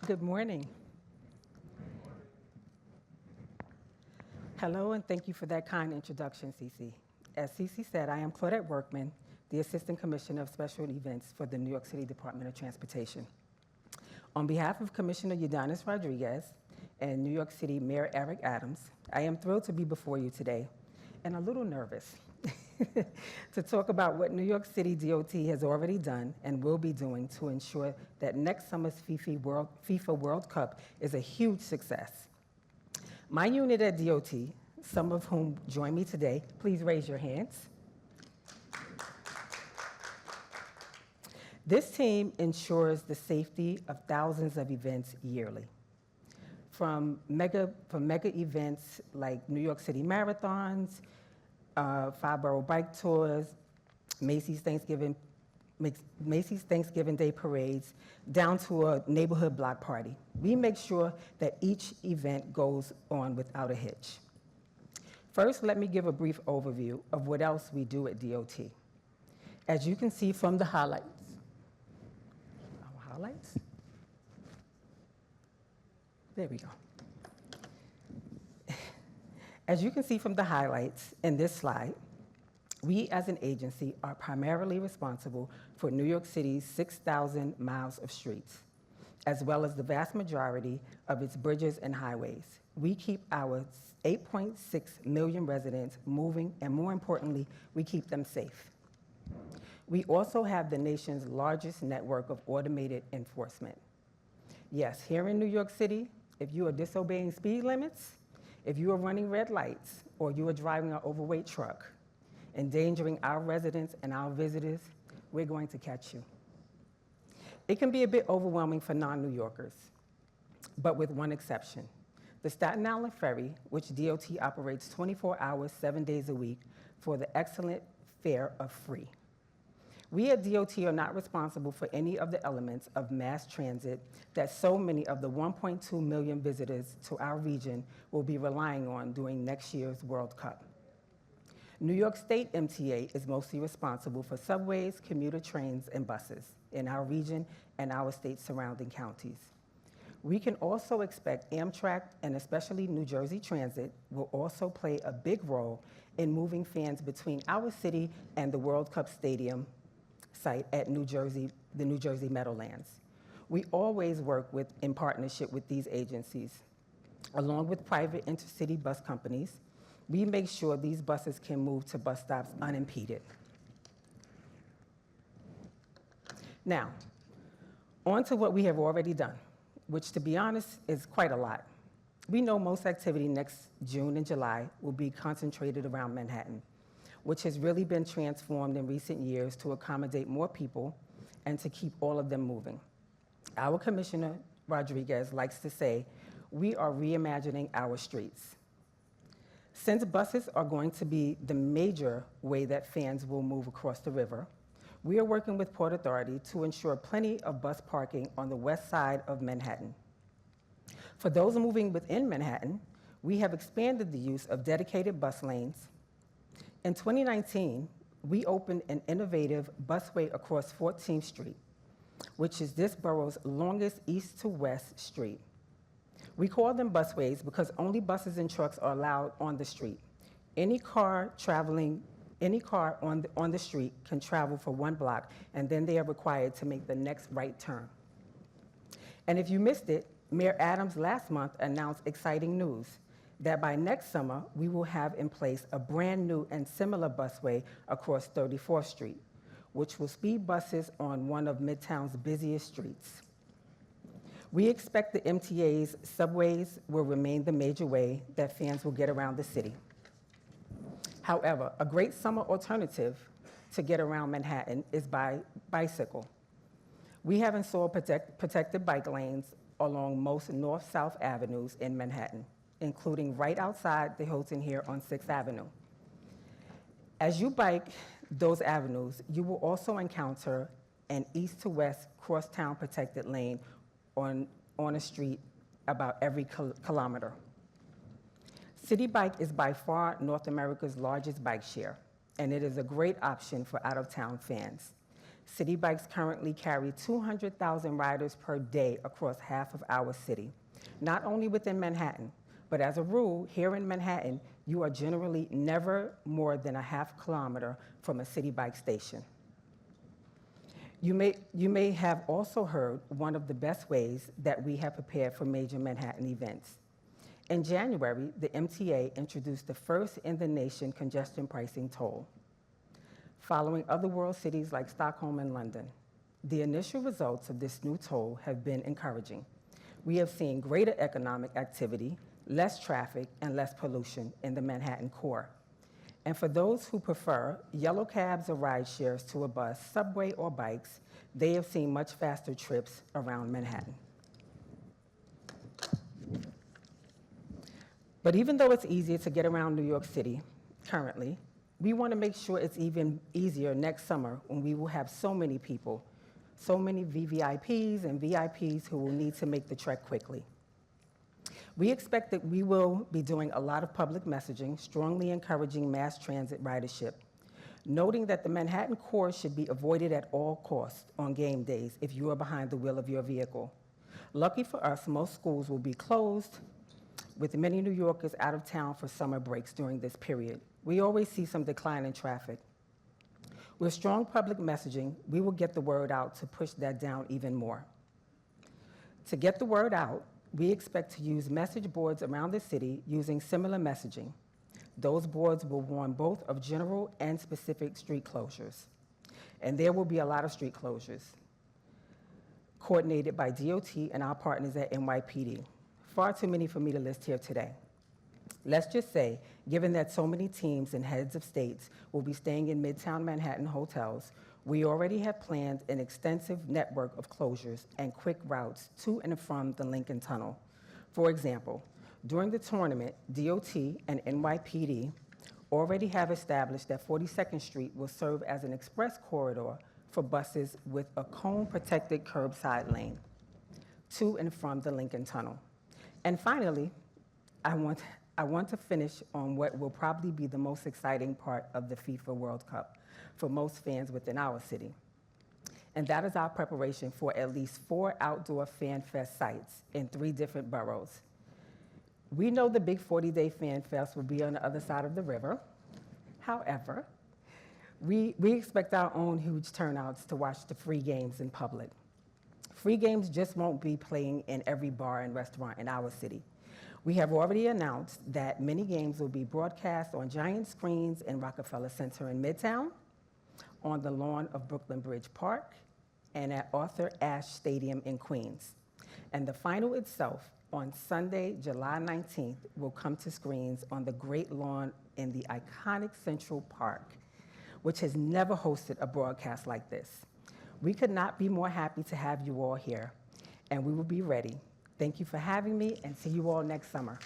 Good morning. Hello, and thank you for that kind introduction, Cece. As Cece said, I am Claudette Workman, the Assistant Commissioner of Special Events for the New York City Department of Transportation. On behalf of Commissioner Udanis Rodriguez and New York City Mayor Eric Adams, I am thrilled to be before you today and a little nervous to talk about what New York City DOT has already done and will be doing to ensure that next summer's FIFA World Cup is a huge success. My unit at DOT, some of whom join me today, please raise your hands. This team ensures the safety of thousands of events yearly. From mega events like New York City marathons, five-borough bike tours, Macy's Thanksgiving Day parades, down to a neighborhood block party. We make sure that each event goes on without a hitch. First, let me give a brief overview of what else we do at DOT. As you can see from the highlights, there we go. As you can see from the highlights in this slide, we as an agency are primarily responsible for New York City's 6,000 miles of streets, as well as the vast majority of its bridges and highways. We keep our 8.6 million residents moving, and more importantly, we keep them safe. We also have the nation's largest network of automated enforcement. Yes, here in New York City, if you are disobeying speed limits, if you are running red lights, or you are driving an overweight truck, endangering our residents and our visitors, we're going to catch you. It can be a bit overwhelming for non-New Yorkers, but with one exception. The Staten Island Ferry, which DOT operates 24 hours, 7 days a week for the excellent fare of free. We at DOT are not responsible for any of the elements of mass transit that so many of the 1.2 million visitors to our region will be relying on during next year's World Cup. New York State MTA is mostly responsible for subways, commuter trains, and buses in our region and our state's surrounding counties. We can also expect Amtrak and especially New Jersey Transit will also play a big role in moving fans between our city and the World Cup Stadium site at the New Jersey Meadowlands. We always work in partnership with these agencies. Along with private intercity bus companies, we make sure these buses can move to bus stops unimpeded. Now, on to what we have already done, which to be honest is quite a lot. We know most activity next June and July will be concentrated around Manhattan, which has really been transformed in recent years to accommodate more people and to keep all of them moving. Our Commissioner Rodriguez likes to say, we are reimagining our streets. Since buses are going to be the major way that fans will move across the river, we are working with Port Authority to ensure plenty of bus parking on the west side of Manhattan. For those moving within Manhattan, we have expanded the use of dedicated bus lanes. In 2019, we opened an innovative busway across 14th Street, which is this borough's longest east to west street. We call them busways because only buses and trucks are allowed on the street. Any car on the street can travel for 1 block, and then they are required to make the next right turn. And if you missed it, Mayor Adams last month announced exciting news that by next summer, we will have in place a brand new and similar busway across 34th Street, which will speed buses on one of Midtown's busiest streets. We expect the MTA's subways will remain the major way that fans will get around the city. However, a great summer alternative to get around Manhattan is by bicycle. We have installed protected bike lanes along most north-south avenues in Manhattan, including right outside the Hilton here on 6th Avenue. As you bike those avenues, you will also encounter an east to west crosstown protected lane on a street about every kilometer. City Bike is by far North America's largest bike share, and it is a great option for out-of-town fans. City bikes currently carry 200,000 riders per day across half of our city, not only within Manhattan, but as a rule, here in Manhattan, you are generally never more than a half kilometer from a city bike station. You may have also heard one of the best ways that we have prepared for major Manhattan events. In January, the MTA introduced the first in the nation congestion pricing toll, following other world cities like Stockholm and London. The initial results of this new toll have been encouraging. We have seen greater economic activity, less traffic, and less pollution in the Manhattan core. And for those who prefer yellow cabs or ride shares to a bus, subway, or bikes, they have seen much faster trips around Manhattan. But even though it's easier to get around New York City currently, we want to make sure it's even easier next summer when we will have so many people, so many VVIPs and VIPs who will need to make the trek quickly. We expect that we will be doing a lot of public messaging, strongly encouraging mass transit ridership, noting that the Manhattan core should be avoided at all costs on game days if you are behind the wheel of your vehicle. Lucky for us, most schools will be closed, with many New Yorkers out of town for summer breaks during this period. We always see some decline in traffic. With strong public messaging, we will get the word out to push that down even more. To get the word out, we expect to use message boards around the city using similar messaging. Those boards will warn both of general and specific street closures. And there will be a lot of street closures, coordinated by DOT and our partners at NYPD. Far too many for me to list here today. Let's just say, given that so many teams and heads of states will be staying in Midtown Manhattan hotels, we already have planned an extensive network of closures and quick routes to and from the Lincoln Tunnel. For example, during the tournament, DOT and NYPD already have established that 42nd Street will serve as an express corridor for buses with a cone-protected curbside lane to and from the Lincoln Tunnel. And finally, I want to finish on what will probably be the most exciting part of the FIFA World Cup for most fans within our city. And that is our preparation for at least 4 outdoor Fan Fest sites in 3 different boroughs. We know the big 40-day Fan Fest will be on the other side of the river. However, we expect our own huge turnouts to watch the free games in public. Free games just won't be playing in every bar and restaurant in our city. We have already announced that many games will be broadcast on giant screens in Rockefeller Center in Midtown, on the lawn of Brooklyn Bridge Park, and at Arthur Ashe Stadium in Queens. And the final itself, on Sunday, July 19th, will come to screens on the Great Lawn in the iconic Central Park, which has never hosted a broadcast like this. We could not be more happy to have you all here, and we will be ready. Thank you for having me, and see you all next summer.